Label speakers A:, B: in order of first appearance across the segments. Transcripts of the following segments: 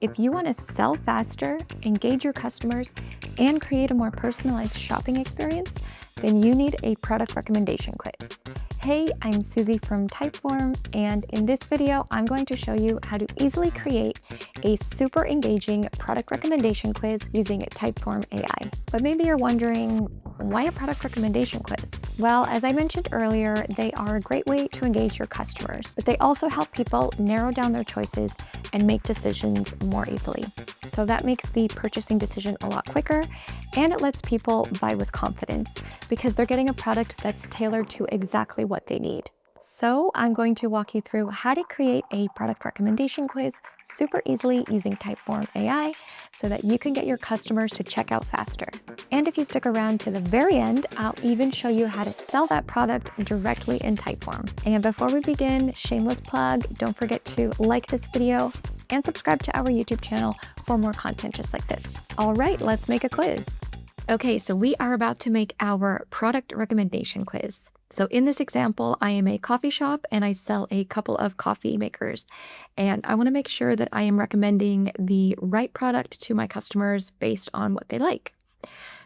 A: If you want to sell faster, engage your customers, and create a more personalized shopping experience, then you need a product recommendation quiz. Hey, I'm Susie from Typeform, and in this video, I'm going to show you how to easily create a super engaging product recommendation quiz using Typeform AI. But maybe you're wondering, why a product recommendation quiz? Well, as I mentioned earlier, they are a great way to engage your customers, but they also help people narrow down their choices and make decisions more easily. So that makes the purchasing decision a lot quicker, and it lets people buy with confidence because they're getting a product that's tailored to exactly what they need. So I'm going to walk you through how to create a product recommendation quiz super easily using Typeform AI so that you can get your customers to check out faster. And if you stick around to the very end, I'll even show you how to sell that product directly in Typeform. And before we begin, shameless plug, don't forget to like this video and subscribe to our YouTube channel for more content just like this. All right, let's make a quiz. Okay, so we are about to make our product recommendation quiz. So in this example, I am a coffee shop and I sell a couple of coffee makers. And I want to make sure that I am recommending the right product to my customers based on what they like.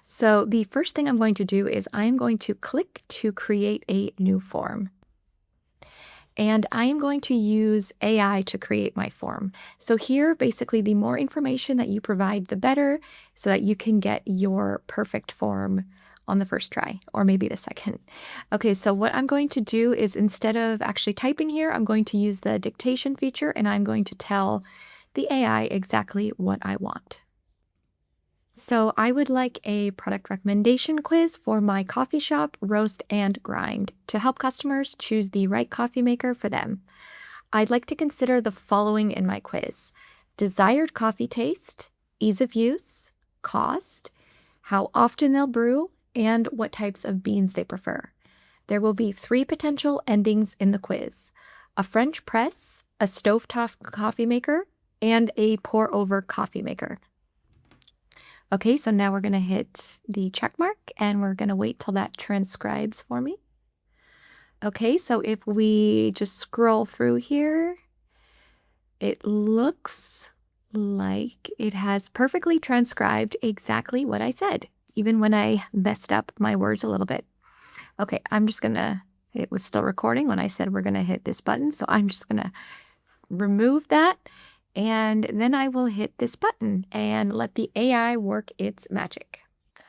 A: So the first thing I'm going to do is I'm going to click to create a new form. And I am going to use AI to create my form. So here, basically, the more information that you provide, the better, so that you can get your perfect form on the first try, or maybe the second. Okay, so what I'm going to do is instead of actually typing here, I'm going to use the dictation feature, and I'm going to tell the AI exactly what I want. So I would like a product recommendation quiz for my coffee shop, roast and grind, to help customers choose the right coffee maker for them. I'd like to consider the following in my quiz: desired coffee taste, ease of use, cost, how often they'll brew, and what types of beans they prefer. There will be 3 potential endings in the quiz: a French press, a stovetop coffee maker, and a pour-over coffee maker. Okay, so now we're going to hit the check mark and we're going to wait till that transcribes for me. Okay, so if we just scroll through here, it looks like it has perfectly transcribed exactly what I said, even when I messed up my words a little bit. Okay, it was still recording when I said we're going to hit this button, so I'm just going to remove that. And then I will hit this button and let the AI work its magic.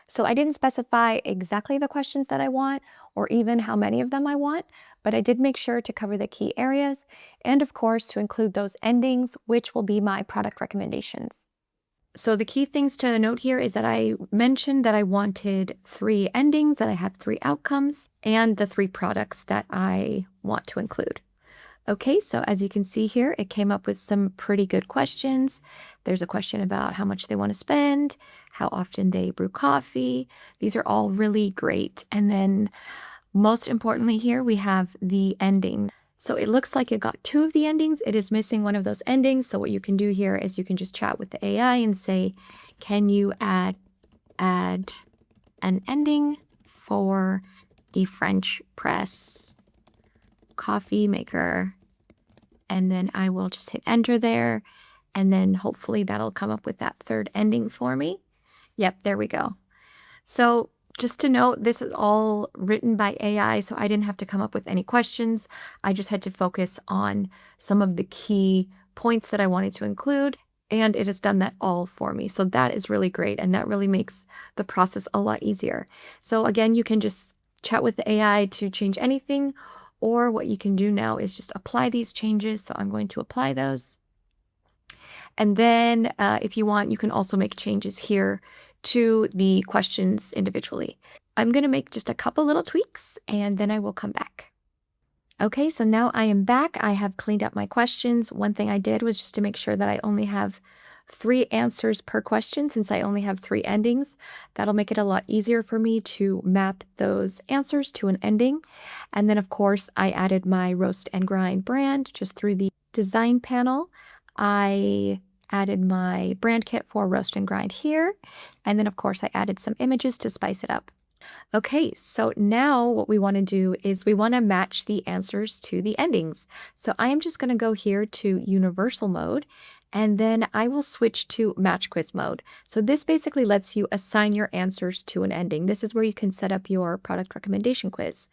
A: So I didn't specify exactly the questions that I want or even how many of them I want, but I did make sure to cover the key areas and of course to include those endings, which will be my product recommendations. So the key things to note here is that I mentioned that I wanted 3 endings, that I have 3 outcomes, and the 3 products that I want to include. Okay, so as you can see here, it came up with some pretty good questions. There's a question about how much they want to spend, how often they brew coffee. These are all really great. And then most importantly here, we have the ending. So it looks like it got 2 of the endings. It is missing one of those endings. So what you can do here is you can just chat with the AI and say, can you add an ending for the French press coffee maker, and then I will just hit enter there, and then hopefully that'll come up with that 3rd ending for me. Yep, there we go. So just to note, this is all written by AI, so I didn't have to come up with any questions. I just had to focus on some of the key points that I wanted to include, and it has done that all for me. So that is really great, and that really makes the process a lot easier. So again, you can just chat with the AI to change anything, or what you can do now is just apply these changes. So I'm going to apply those. And then if you want, you can also make changes here to the questions individually. I'm going to make just a couple little tweaks and then I will come back. Okay, so now I am back. I have cleaned up my questions. One thing I did was just to make sure that I only have 3 answers per question since I only have 3 endings. That'll make it a lot easier for me to map those answers to an ending. And then of course I added my roast and grind brand just through the design panel. I added my brand kit for roast and grind here. And then of course I added some images to spice it up. Okay, so now what we want to do is we want to match the answers to the endings. So I am just going to go here to universal mode, and then I will switch to match quiz mode. So this basically lets you assign your answers to an ending. This is where you can set up your product recommendation quiz.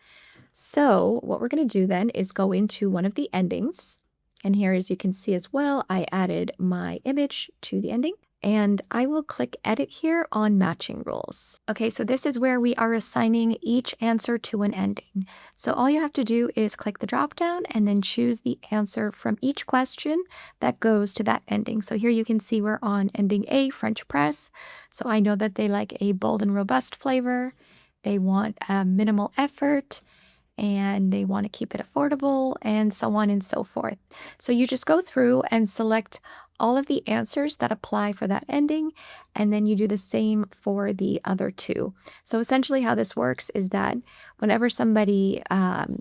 A: So what we're going to do then is go into one of the endings. And here, as you can see as well, I added my image to the ending. And I will click edit here on matching rules. Okay, so this is where we are assigning each answer to an ending. So all you have to do is click the drop down and then choose the answer from each question that goes to that ending. So here you can see we're on ending A, French press. So I know that they like a bold and robust flavor. They want a minimal effort, and they want to keep it affordable, and so on and so forth. So you just go through and select all of the answers that apply for that ending, and then you do the same for the other two. So essentially how this works is that whenever somebody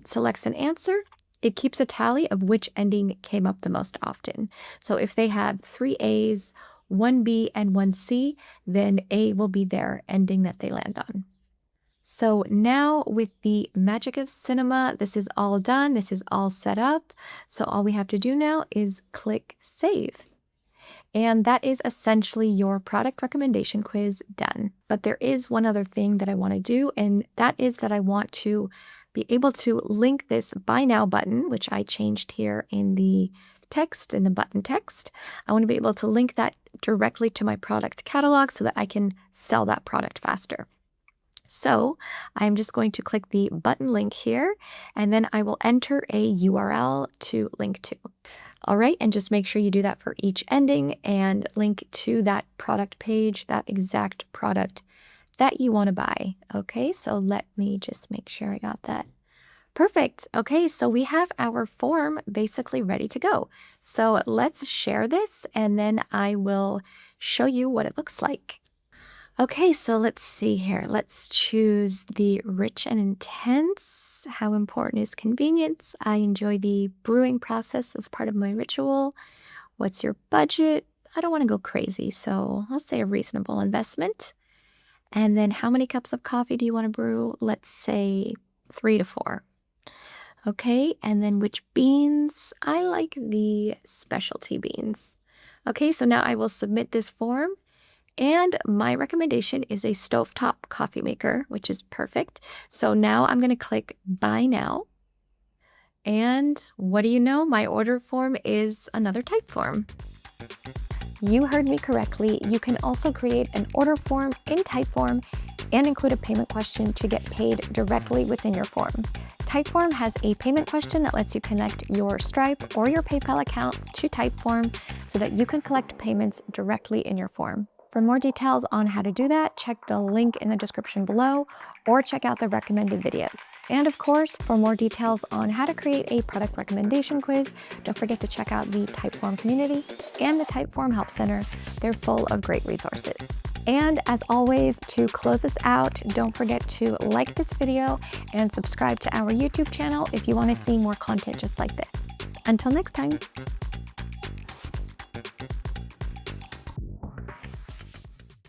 A: selects an answer, it keeps a tally of which ending came up the most often. So if they have 3 A's, 1 B, and 1 C, then A will be their ending that they land on. So now with the magic of cinema, this is all done. This is all set up. So all we have to do now is click save. And that is essentially your product recommendation quiz done. But there is one other thing that I want to do, and that is that I want to be able to link this buy now button, which I changed here in the text, in the button text. I want to be able to link that directly to my product catalog so that I can sell that product faster. So I'm just going to click the button link here, and then I will enter a URL to link to. All right, and just make sure you do that for each ending and link to that product page, that exact product that you want to buy. Okay, so let me just make sure I got that. Perfect. Okay, so we have our form basically ready to go. So let's share this, and then I will show you what it looks like. Okay, so let's see here. Let's choose the rich and intense. How important is convenience? I enjoy the brewing process as part of my ritual. What's your budget? I don't want to go crazy, so I'll say a reasonable investment. And then how many cups of coffee do you want to brew? Let's say 3 to 4. Okay, and then which beans? I like the specialty beans. Okay, so now I will submit this form. And my recommendation is a stovetop coffee maker, which is perfect. So now I'm going to click Buy Now. And what do you know? My order form is another Typeform. You heard me correctly. You can also create an order form in Typeform and include a payment question to get paid directly within your form. Typeform has a payment question that lets you connect your Stripe or your PayPal account to Typeform so that you can collect payments directly in your form. For more details on how to do that, check the link in the description below or check out the recommended videos. And of course, for more details on how to create a product recommendation quiz, don't forget to check out the Typeform community and the Typeform Help Center. They're full of great resources. And as always, to close us out, don't forget to like this video and subscribe to our YouTube channel if you want to see more content just like this. Until next time.